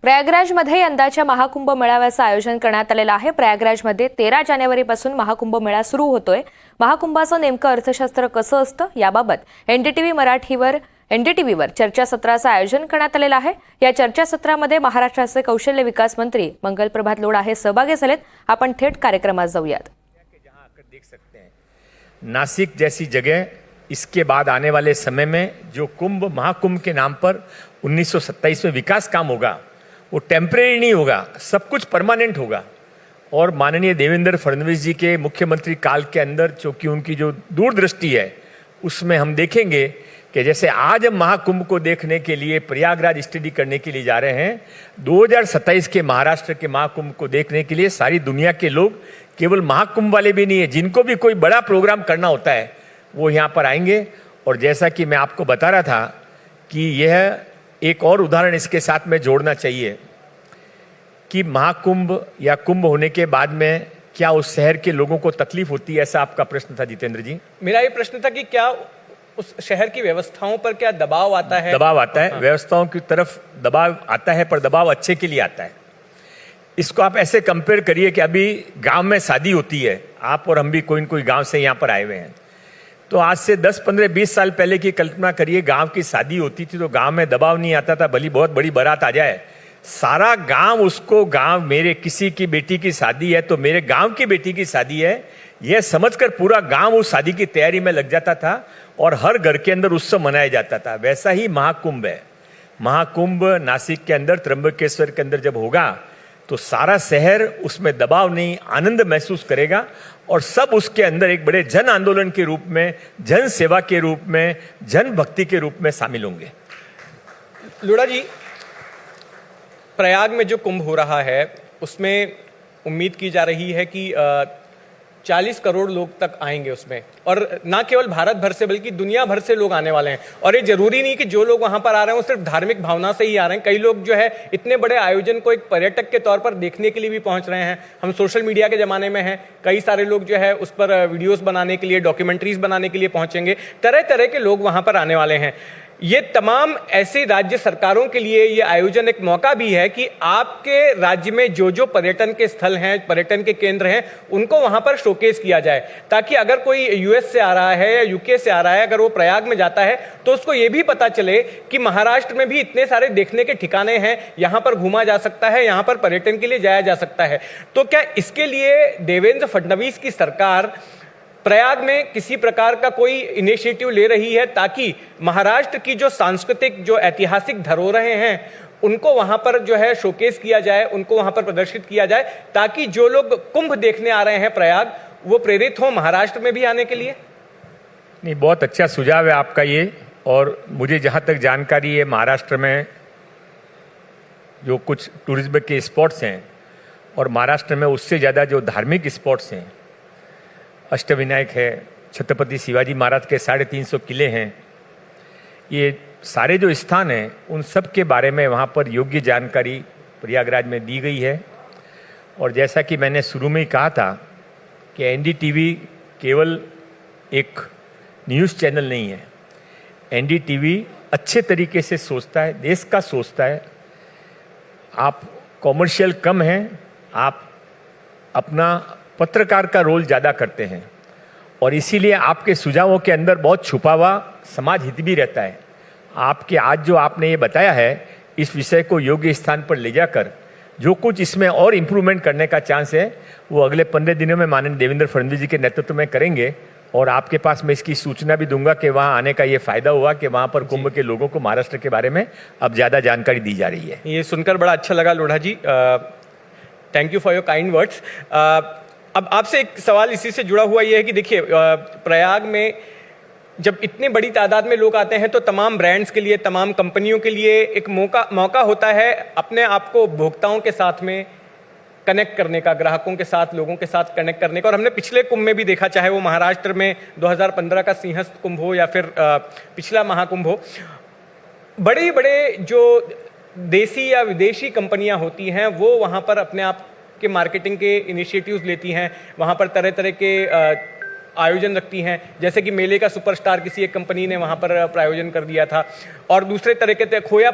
प्रयागराजमध्ये यंदाच्या महाकुंभ मेळाव्याचं आयोजन करण्यात आलेलं आहे। प्रयागराजमध्ये 13 जानेवारीपासून महाकुंभ मेळा सुरू होतोय। महाकुंभाचं नेमकं अर्थशास्त्र कसं असतं याबाबत एनडीटीव्हीवर चर्चासत्राचं आयोजन करण्यात आलेलं आहे। या चर्चासत्रामध्ये महाराष्ट्राचे कौशल्य विकास मंत्री मंगलप्रभात लोढा हे सहभागी झालेत। आपण थेट कार्यक्रमात जाऊयात। नासिक जैसी जगह इसके बाद आने वाले समय में जो कुंभ महाकुंभ के नाम पर 1927 में विकास काम होगा वो टेम्परेरी नहीं होगा, सब कुछ परमानेंट होगा। और माननीय देवेंद्र फडणवीस जी के मुख्यमंत्री काल के अंदर चूंकि उनकी जो दूरदृष्टि है उसमें हम देखेंगे कि जैसे आज हम महाकुंभ को देखने के लिए प्रयागराज स्टडी करने के लिए जा रहे हैं, 2027 के महाराष्ट्र के महाकुंभ को देखने के लिए सारी दुनिया के लोग, केवल महाकुंभ वाले भी नहीं है, जिनको भी कोई बड़ा प्रोग्राम करना होता है वो यहाँ पर आएंगे। और जैसा कि मैं आपको बता रहा था कि यह एक और उदाहरण इसके साथ में जोड़ना चाहिए कि महाकुंभ या कुंभ होने के बाद में क्या उस शहर के लोगों को तकलीफ होती है, ऐसा आपका प्रश्न था जितेंद्र जी। मेरा ये प्रश्न था कि क्या उस शहर की व्यवस्थाओं पर क्या दबाव आता है? दबाव आता है, व्यवस्थाओं की तरफ दबाव आता है, पर दबाव अच्छे के लिए आता है। इसको आप ऐसे कंपेयर करिए कि अभी गांव में शादी होती है, आप और हम भी कोई न कोई गांव से यहाँ पर आए हुए हैं, तो आज से 10, 15, 20 साल पहले की कल्पना करिए, गांव की शादी होती थी तो गांव में दबाव नहीं आता था, भली बहुत बड़ी बारात आ जाए, सारा गांव उसको, गांव मेरे किसी की बेटी की शादी है तो मेरे गांव की बेटी की शादी है, यह समझकर पूरा गांव उस शादी की तैयारी में लग जाता था और हर घर के अंदर उत्सव मनाया जाता था। वैसा ही महाकुंभ है। महाकुंभ नासिक के अंदर, त्र्यंबकेश्वर के अंदर जब होगा तो सारा शहर उसमें दबाव नहीं, आनंद महसूस करेगा और सब उसके अंदर एक बड़े जन आंदोलन के रूप में, जन सेवा के रूप में, जन भक्ति के रूप में शामिल होंगे। लोढ़ा जी, प्रयाग में जो कुंभ हो रहा है उसमें उम्मीद की जा रही है कि 40 करोड़ लोग तक आएंगे उसमें, और ना केवल भारत भर से बल्कि दुनिया भर से लोग आने वाले हैं। और ये जरूरी नहीं कि जो लोग वहां पर आ रहे हैं वो सिर्फ धार्मिक भावना से ही आ रहे हैं, कई लोग जो है इतने बड़े आयोजन को एक पर्यटक के तौर पर देखने के लिए भी पहुंच रहे हैं। हम सोशल मीडिया के जमाने में हैं, कई सारे लोग जो है उस पर वीडियोस बनाने के लिए, डॉक्यूमेंट्रीज बनाने के लिए पहुंचेंगे, तरह तरह के लोग वहां पर आने वाले हैं। ये तमाम ऐसे राज्य सरकारों के लिए ये आयोजन एक मौका भी है कि आपके राज्य में जो जो पर्यटन के स्थल हैं, पर्यटन के केंद्र हैं, उनको वहां पर शोकेस किया जाए, ताकि अगर कोई यूएस से आ रहा है या यूके से आ रहा है, अगर वो प्रयाग में जाता है तो उसको ये भी पता चले कि महाराष्ट्र में भी इतने सारे देखने के ठिकाने हैं, यहां पर घूमा जा सकता है, यहां पर पर्यटन के लिए जाया जा सकता है। तो क्या इसके लिए देवेंद्र फडणवीस की सरकार प्रयाग में किसी प्रकार का कोई इनिशिएटिव ले रही है ताकि महाराष्ट्र की जो सांस्कृतिक, जो ऐतिहासिक धरोहरें हैं उनको वहां पर जो है शोकेस किया जाए, उनको वहां पर प्रदर्शित किया जाए, ताकि जो लोग कुंभ देखने आ रहे हैं प्रयाग वो प्रेरित हो महाराष्ट्र में भी आने के लिए? नहीं, बहुत अच्छा सुझाव है आपका ये। और मुझे जहां तक जानकारी है, महाराष्ट्र में जो कुछ टूरिज्म के स्पॉट्स हैं और महाराष्ट्र में उससे ज़्यादा जो धार्मिक स्पॉट्स हैं, अष्टविनायक है, छत्रपति शिवाजी महाराज के 350 किले हैं, ये सारे जो स्थान हैं उन सब के बारे में वहाँ पर योग्य जानकारी प्रयागराज में दी गई है। और जैसा कि मैंने शुरू में ही कहा था कि एनडीटीवी केवल एक न्यूज़ चैनल नहीं है, एनडीटीवी अच्छे तरीके से सोचता है, देश का सोचता है। आप कॉमर्शियल कम हैं, आप अपना पत्रकार का रोल ज़्यादा करते हैं और इसीलिए आपके सुझावों के अंदर बहुत छुपा हुआ समाज हित भी रहता है। आपके आज जो आपने ये बताया है, इस विषय को योग्य स्थान पर ले जाकर जो कुछ इसमें और इम्प्रूवमेंट करने का चांस है वो अगले 15 दिनों में माननीय देवेंद्र फडणवीस जी के नेतृत्व में करेंगे। और आपके पास मैं इसकी सूचना भी दूंगा कि वहाँ आने का ये फायदा हुआ कि वहाँ पर कुंभ के लोगों को महाराष्ट्र के बारे में अब ज़्यादा जानकारी दी जा रही है। ये सुनकर बड़ा अच्छा लगा Lodha ji, thank you for your kind words. अब आपसे एक सवाल इसी से जुड़ा हुआ ये है कि देखिए, प्रयाग में जब इतनी बड़ी तादाद में लोग आते हैं तो तमाम ब्रांड्स के लिए, तमाम कंपनियों के लिए एक मौका होता है अपने आप को उपभोक्ताओं के साथ में कनेक्ट करने का, ग्राहकों के साथ, लोगों के साथ कनेक्ट करने का। और हमने पिछले कुंभ में भी देखा, चाहे वो महाराष्ट्र में 2015 का सिंहस्थ कुंभ हो या फिर पिछला महाकुंभ हो, बड़े बड़े जो देसी या विदेशी कंपनियां होती हैं वो वहाँ पर अपने आप के मार्केटिंग के इनिशिएटिव्स लेती हैं, वहाँ पर तरह तरह के आयोजन रखती हैं। जैसे कि मेले का सुपरस्टार किसी एक कंपनी ने वहाँ पर प्रायोजन कर दिया था, और दूसरे तरह के खोया